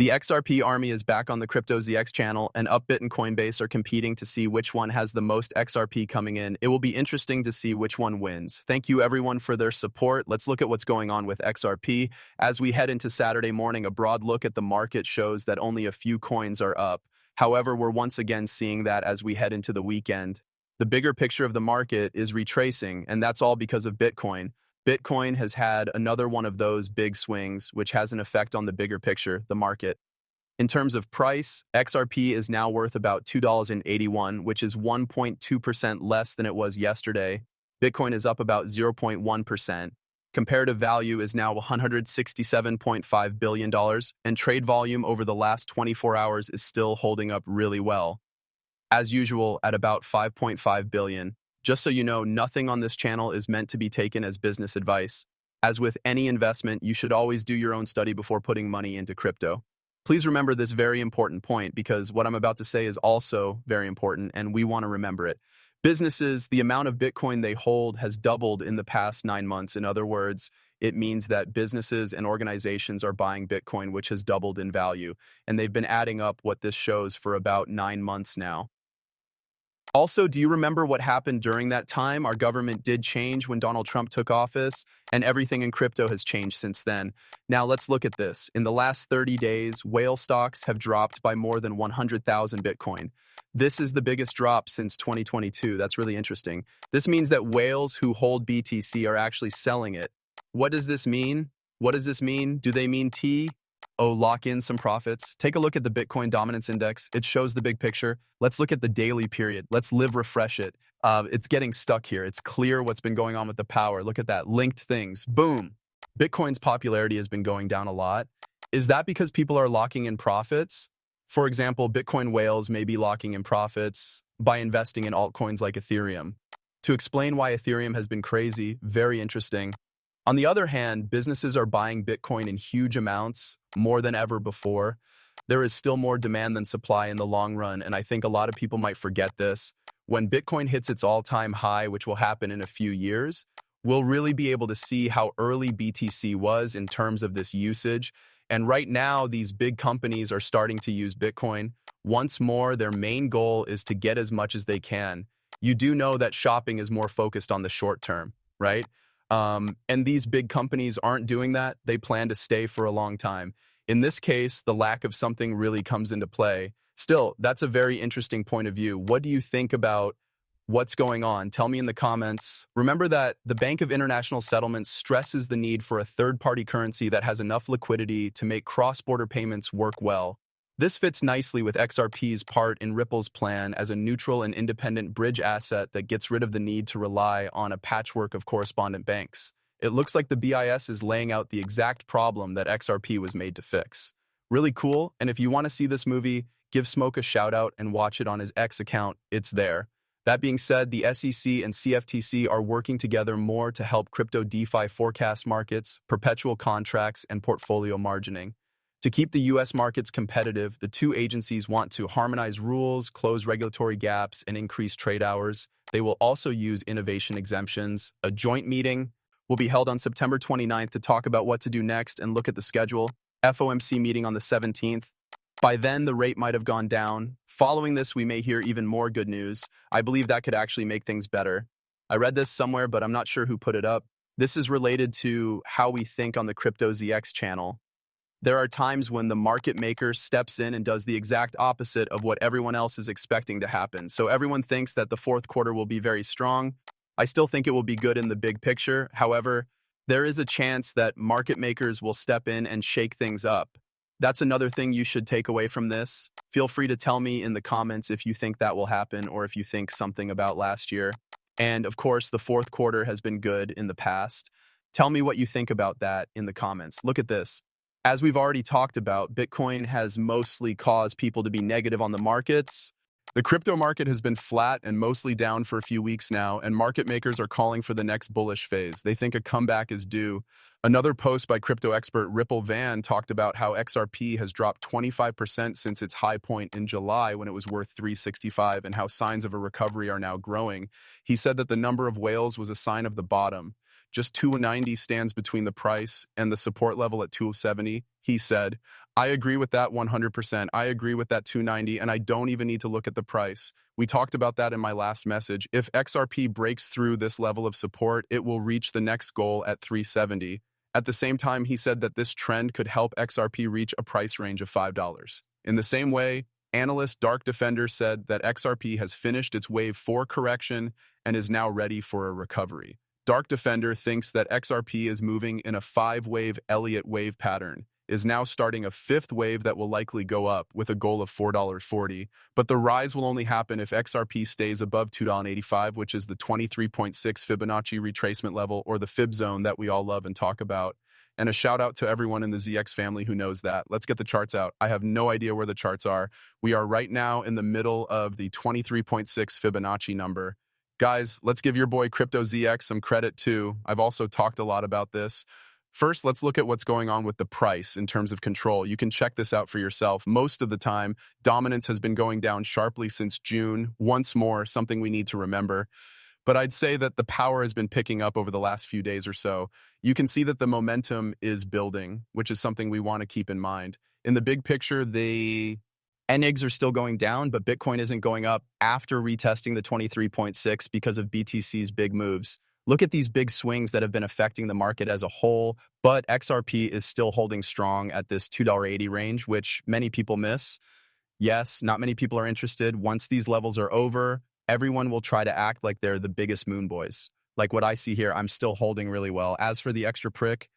The XRP army is back on the CryptoZX channel, and Upbit and Coinbase are competing to see which one has the most XRP coming in. It will be interesting to see which one wins. Thank you everyone for their support. Let's look at what's going on with XRP. As we head into Saturday morning, a broad look at the market shows that only a few coins are up. However, we're once again seeing that as we head into the weekend. The bigger picture of the market is retracing, and that's all because of Bitcoin. Bitcoin has had another one of those big swings, which has an effect on the bigger picture, the market. In terms of price, XRP is now worth about $2.81, which is 1.2% less than it was yesterday. Bitcoin is up about 0.1%. Comparative value is now $167.5 billion, and trade volume over the last 24 hours is still holding up really well. As usual, at about 5.5 billion. Just so you know, nothing on this channel is meant to be taken as business advice. As with any investment, you should always do your own study before putting money into crypto. Please remember this very important point because what I'm about to say is also very important and we want to remember it. Businesses, the amount of Bitcoin they hold has doubled in the past 9 months. In other words, it means that businesses and organizations are buying Bitcoin, which has doubled in value. And they've been adding up what this shows for about 9 months now. Also, do you remember what happened during that time? Our government did change when Donald Trump took office, and everything in crypto has changed since then. Now, let's look at this. In the last 30 days, whale stocks have dropped by more than 100,000 Bitcoin. This is the biggest drop since 2022. That's really interesting. This means that whales who hold BTC are actually selling it. What does this mean? What does this mean? Do they mean T? Oh, lock in some profits. Take a look at the Bitcoin Dominance Index. It shows the big picture. Let's look at the daily period. Let's refresh it. It's getting stuck here. It's clear what's been going on with the power. Look at that. Linked things. Boom. Bitcoin's popularity has been going down a lot. Is that because people are locking in profits? For example, Bitcoin whales may be locking in profits by investing in altcoins like Ethereum. To explain why Ethereum has been crazy, very interesting. On the other hand, businesses are buying Bitcoin in huge amounts, more than ever before. There is still more demand than supply in the long run, and I think a lot of people might forget this. When Bitcoin hits its all-time high, which will happen in a few years, we'll really be able to see how early BTC was in terms of this usage. And right now, these big companies are starting to use Bitcoin. Once more, their main goal is to get as much as they can. You do know that shopping is more focused on the short term, right? And these big companies aren't doing that. They plan to stay for a long time. In this case, the lack of something really comes into play. Still, that's a very interesting point of view. What do you think about what's going on? Tell me in the comments. Remember that the Bank of International Settlements stresses the need for a third-party currency that has enough liquidity to make cross-border payments work well. This fits nicely with XRP's part in Ripple's plan as a neutral and independent bridge asset that gets rid of the need to rely on a patchwork of correspondent banks. It looks like the BIS is laying out the exact problem that XRP was made to fix. Really cool, and if you want to see this movie, give Smoke a shout out and watch it on his X account. It's there. That being said, the SEC and CFTC are working together more to help crypto DeFi forecast markets, perpetual contracts, and portfolio margining. To keep the U.S. markets competitive, the two agencies want to harmonize rules, close regulatory gaps, and increase trade hours. They will also use innovation exemptions. A joint meeting will be held on September 29th to talk about what to do next and look at the schedule. FOMC meeting on the 17th. By then, the rate might have gone down. Following this, we may hear even more good news. I believe that could actually make things better. I read this somewhere, but I'm not sure who put it up. This is related to how we think on the CryptoZX channel. There are times when the market maker steps in and does the exact opposite of what everyone else is expecting to happen. So everyone thinks that the fourth quarter will be very strong. I still think it will be good in the big picture. However, there is a chance that market makers will step in and shake things up. That's another thing you should take away from this. Feel free to tell me in the comments if you think that will happen or if you think something about last year. And of course, the fourth quarter has been good in the past. Tell me what you think about that in the comments. Look at this. As we've already talked about, Bitcoin has mostly caused people to be negative on the markets. The crypto market has been flat and mostly down for a few weeks now, and market makers are calling for the next bullish phase. They think a comeback is due. Another post by crypto expert Ripple Van talked about how XRP has dropped 25% since its high point in July when it was worth $365 and how signs of a recovery are now growing. He said that the number of whales was a sign of the bottom. Just 290 stands between the price and the support level at 270, he said. I agree with that 100%. I agree with that 290, and I don't even need to look at the price. We talked about that in my last message. If XRP breaks through this level of support, it will reach the next goal at 370. At the same time, he said that this trend could help XRP reach a price range of $5. In the same way, analyst Dark Defender said that XRP has finished its wave 4 correction and is now ready for a recovery. Dark Defender thinks that XRP is moving in a 5-wave Elliott wave pattern, is now starting a 5th wave that will likely go up with a goal of $4.40, but the rise will only happen if XRP stays above $2.85, which is the 23.6 Fibonacci retracement level, or the Fib zone that we all love and talk about. And a shout out to everyone in the ZX family who knows that. Let's get the charts out. I have no idea where the charts are. We are right now in the middle of the 23.6 Fibonacci number. Guys, let's give your boy Crypto ZX some credit too. I've also talked a lot about this. First, let's look at what's going on with the price in terms of control. You can check this out for yourself. Most of the time, dominance has been going down sharply since June. Once more, something we need to remember. But I'd say that the power has been picking up over the last few days or so. You can see that the momentum is building, which is something we want to keep in mind. In the big picture, the NIGs are still going down, but Bitcoin isn't going up after retesting the 23.6 because of BTC's big moves. Look at these big swings that have been affecting the market as a whole, but XRP is still holding strong at this $2.80 range, which many people miss. Yes, not many people are interested. Once these levels are over, everyone will try to act like they're the biggest moon boys. Like what I see here, I'm still holding really well. As for the extra prick,